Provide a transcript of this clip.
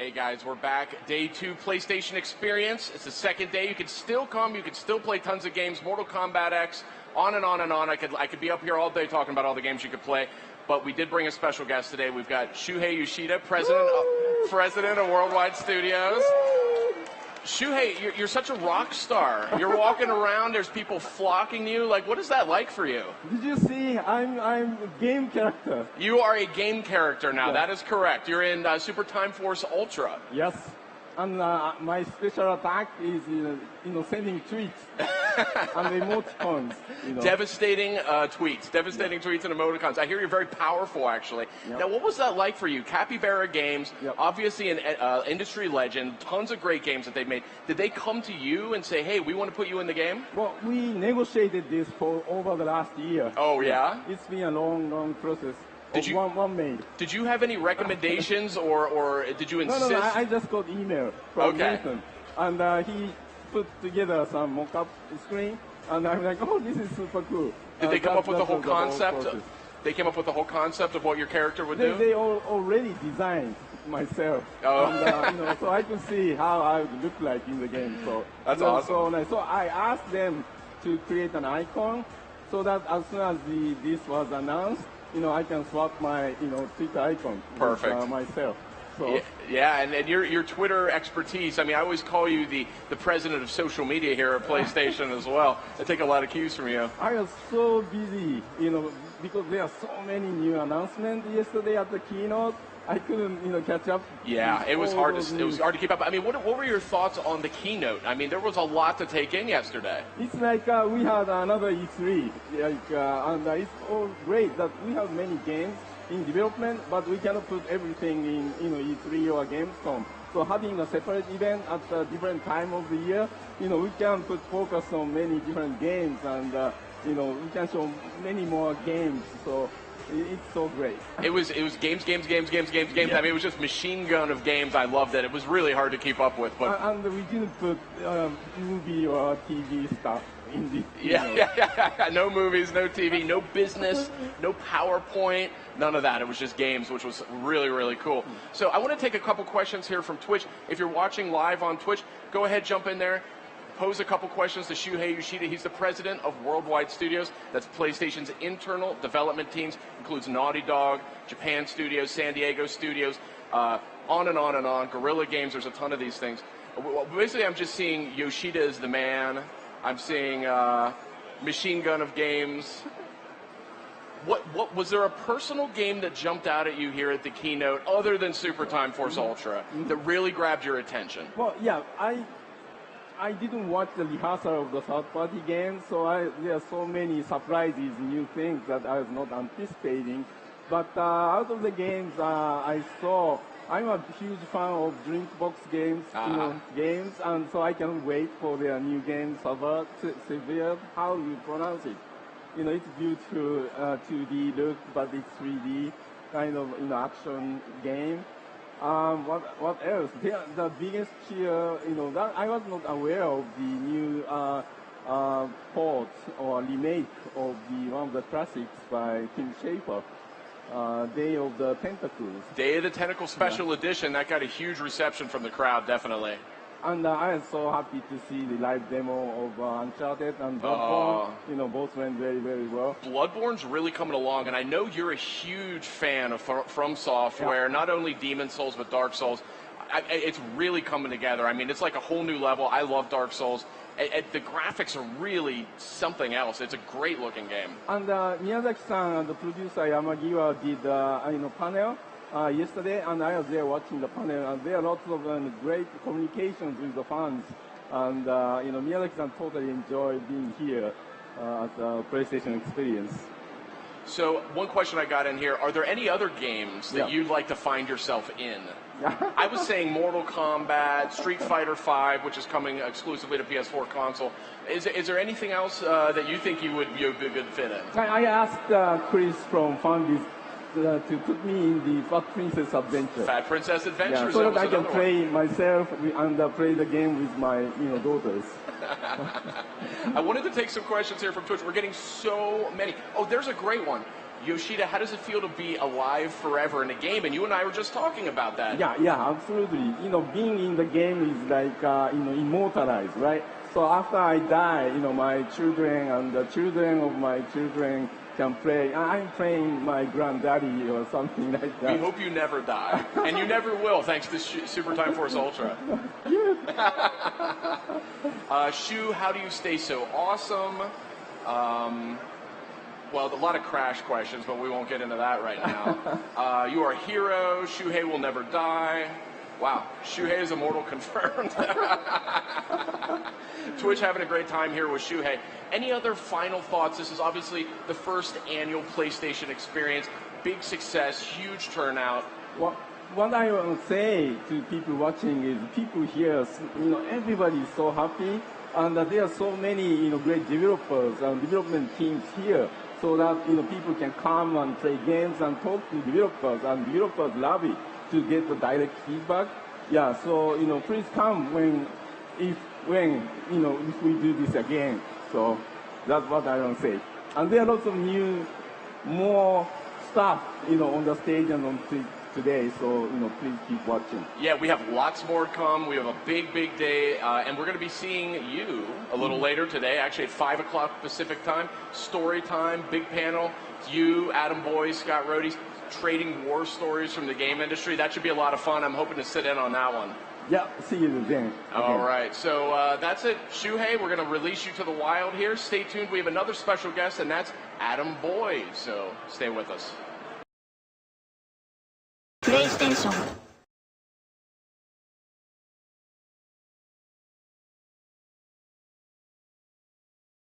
Hey guys, we're back. Day 2 PlayStation experience. It's the second day. You can still come. You can still play tons of games. Mortal Kombat X, on and on and on. I could be up here all day talking about all the games you could play. But we did bring a special guest today. We've got Shuhei Yoshida, president of Worldwide Studios. Shuhei, you're such a rock star. You're walking around. There's people flocking you. Like, what is that like for you? Did you see? I'm a game character. You are a game character now. Yeah. That is correct. You're in Super Time Force Ultra. Yes. And my special attack is, sending tweets and emoticons. Devastating tweets. Devastating tweets and emoticons. I hear you're very powerful, actually. Yep. Now, what was that like for you? Capybara Games, Yep. obviously an industry legend, tons of great games that they've made. Did they come to you and say, hey, we want to put you in the game? Well, we negotiated this for over the last year. Oh, yeah? It's been a long, long process. One maid. Did you have any recommendations or did you insist? No, I just got email from Okay. Nathan. And he put together some mock-up screen. And I'm like, oh, this is super cool. Did they come up with the whole concept? process. They came up with the whole concept of what your character would do? They already designed myself. Oh. And, so I could see how I would look like in the game. So That's awesome. So nice. So I asked them to create an icon so that as soon as this was announced, I can swap my, Twitter icon. Perfect. With, myself. So. Yeah, and your Twitter expertise, I mean, I always call you the president of social media here at PlayStation as well. I take a lot of cues from you. I was so busy, because there are so many new announcements yesterday at the keynote. I couldn't, catch up. Yeah, it was hard to keep up. I mean, what were your thoughts on the keynote? I mean, there was a lot to take in yesterday. It's like we had another E3, and it's all great that we have many games in development, but we cannot put everything in, E3 or Gamescom. So having a separate event at a different time of the year, we can put focus on many different games, and we can show many more games. So. It's so great. It was games. Yeah. I mean, it was just machine gun of games. I loved it. It was really hard to keep up with. But and we didn't put movie or TV stuff in the. Yeah. No movies, no TV, no business, no PowerPoint, none of that. It was just games, which was really, really cool. So I want to take a couple questions here from Twitch. If you're watching live on Twitch, go ahead, jump in there. Pose a couple questions to Shuhei Yoshida. He's the president of Worldwide Studios. That's PlayStation's internal development teams. Includes Naughty Dog, Japan Studios, San Diego Studios, on and on and on. Guerrilla Games, there's a ton of these things. Basically, I'm just seeing Yoshida as the man. I'm seeing machine gun of games. What was there a personal game that jumped out at you here at the keynote, other than Super Time Force Ultra, that really grabbed your attention? Well, yeah, I didn't watch the rehearsal of the third-party games, so there are so many surprises, new things that I was not anticipating. But out of the games I saw, I'm a huge fan of Drinkbox games, games, and so I can't wait for their new game, Severe, how you pronounce it. It's beautiful 2D look, but it's 3D kind of action game. What else? The biggest cheer, that I was not aware of the new port or remake of one of the classics by Tim Schafer, Day of the Tentacles. Day of the Tentacle Special Edition. That got a huge reception from the crowd, definitely. And I was so happy to see the live demo of Uncharted and Bloodborne. Both went very, very well. Bloodborne's really coming along, and I know you're a huge fan of From Software, not only Demon Souls, but Dark Souls. It's really coming together. I mean, it's like a whole new level. I love Dark Souls. The graphics are really something else. It's a great-looking game. And Miyazaki-san and the producer Yamagiwa did panel yesterday, and I was there watching the panel, and there are lots of great communications with the fans. And Miyazaki-san totally enjoyed being here at the PlayStation experience. So one question I got in here, are there any other games that you'd like to find yourself in? I was saying Mortal Kombat, Street Fighter V, which is coming exclusively to PS4 console. Is there anything else that you think you would be a good fit in? I asked Chris from Fundies to put me in the Fat Princess Adventure. Fat Princess Adventure? Yeah, so that I can play myself and play the game with my daughters. I wanted to take some questions here from Twitch. We're getting so many. Oh, there's a great one. Yoshida, how does it feel to be alive forever in a game? And you and I were just talking about that. Yeah, absolutely. Being in the game is like, immortalized, right? So after I die, my children and the children of my children can play. I'm playing my granddaddy or something like that. We hope you never die. And you never will, thanks to Super Time Force Ultra. Shu, how do you stay so awesome? Well, a lot of crash questions, but we won't get into that right now. You are a hero. Shuhei will never die. Wow, Shuhei is immortal confirmed. Twitch having a great time here with Shuhei. Any other final thoughts? This is obviously the first annual PlayStation experience. Big success, huge turnout. Well, what I want to say to people watching is people here, everybody is so happy. And there are so many, great developers and development teams here, so that people can come and play games and talk to developers, and developers love it to get the direct feedback. Yeah, so please come if we do this again. So that's what I want to say. And there are lots of more stuff on the stage and on today, so please keep watching. Yeah, we have lots more to come. We have a big day, and we're going to be seeing you a little later today, actually at 5 o'clock Pacific time. Story time, big panel. You, Adam Boyd, Scott Rohde, trading war stories from the game industry. That should be a lot of fun. I'm hoping to sit in on that one. Yeah, see you then. All right, so that's it. Shuhei, we're going to release you to the wild here. Stay tuned. We have another special guest, and that's Adam Boyd. So stay with us. PlayStation